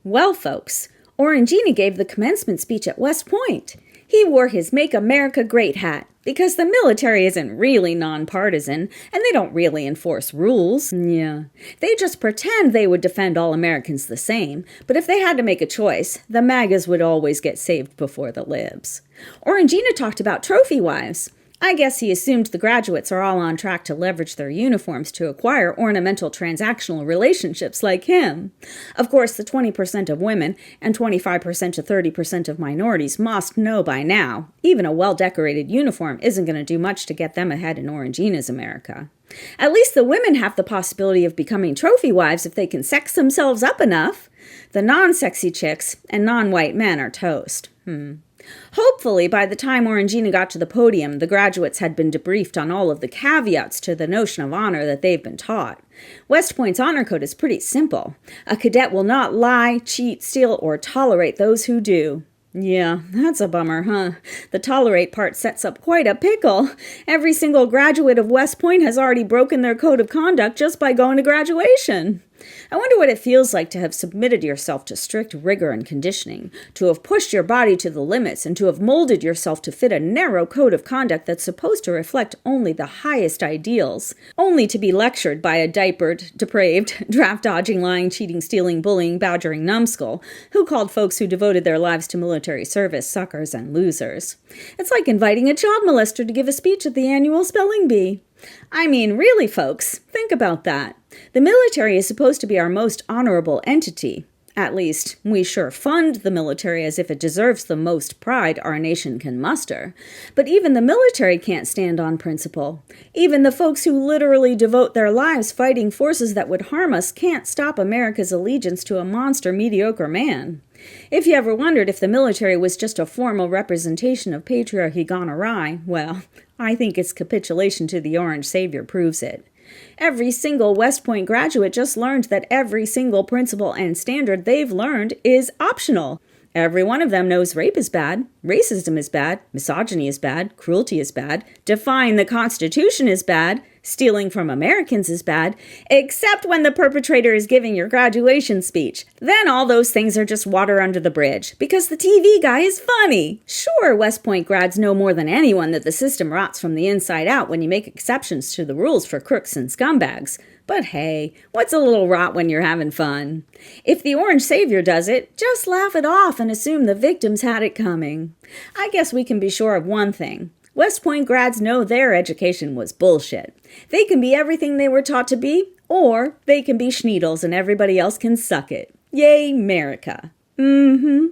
Well, folks, Orangina gave the commencement speech at West Point. He wore his Make America Great hat because the military isn't really nonpartisan and they don't really enforce rules. Yeah. They just pretend they would defend all Americans the same, but if they had to make a choice, the MAGAs would always get saved before the libs. Orangina talked about trophy wives. I guess he assumed the graduates are all on track to leverage their uniforms to acquire ornamental transactional relationships like him. Of course, the 20% of women and 25% to 30% of minorities must know by now, even a well-decorated uniform isn't going to do much to get them ahead in Orangina's America. At least the women have the possibility of becoming trophy wives if they can sex themselves up enough. The non-sexy chicks and non-white men are toast. Hopefully, by the time Orangina got to the podium, the graduates had been debriefed on all of the caveats to the notion of honor that they've been taught. West Point's honor code is pretty simple. A cadet will not lie, cheat, steal, or tolerate those who do. Yeah, that's a bummer, huh? The tolerate part sets up quite a pickle. Every single graduate of West Point has already broken their code of conduct just by going to graduation. I wonder what it feels like to have submitted yourself to strict rigor and conditioning, to have pushed your body to the limits, and to have molded yourself to fit a narrow code of conduct that's supposed to reflect only the highest ideals, only to be lectured by a diapered, depraved, draft-dodging, lying, cheating, stealing, bullying, badgering numbskull who called folks who devoted their lives to military service suckers and losers. It's like inviting a child molester to give a speech at the annual spelling bee. I mean, really, folks, think about that. The military is supposed to be our most honorable entity. At least, we sure fund the military as if it deserves the most pride our nation can muster. But even the military can't stand on principle. Even the folks who literally devote their lives fighting forces that would harm us can't stop America's allegiance to a monster mediocre man. If you ever wondered if the military was just a formal representation of patriarchy gone awry, well, I think its capitulation to the Orange Savior proves it. Every single West Point graduate just learned that every single principle and standard they've learned is optional. Every one of them knows rape is bad, racism is bad, misogyny is bad, cruelty is bad, defying the Constitution is bad, stealing from Americans is bad, except when the perpetrator is giving your graduation speech. Then all those things are just water under the bridge, because the TV guy is funny. Sure, West Point grads know more than anyone that the system rots from the inside out when you make exceptions to the rules for crooks and scumbags. But hey, what's a little rot when you're having fun? If the Orange Savior does it, just laugh it off and assume the victims had it coming. I guess we can be sure of one thing. West Point grads know their education was bullshit. They can be everything they were taught to be, or they can be schneedles and everybody else can suck it. Yay, America. Yeah.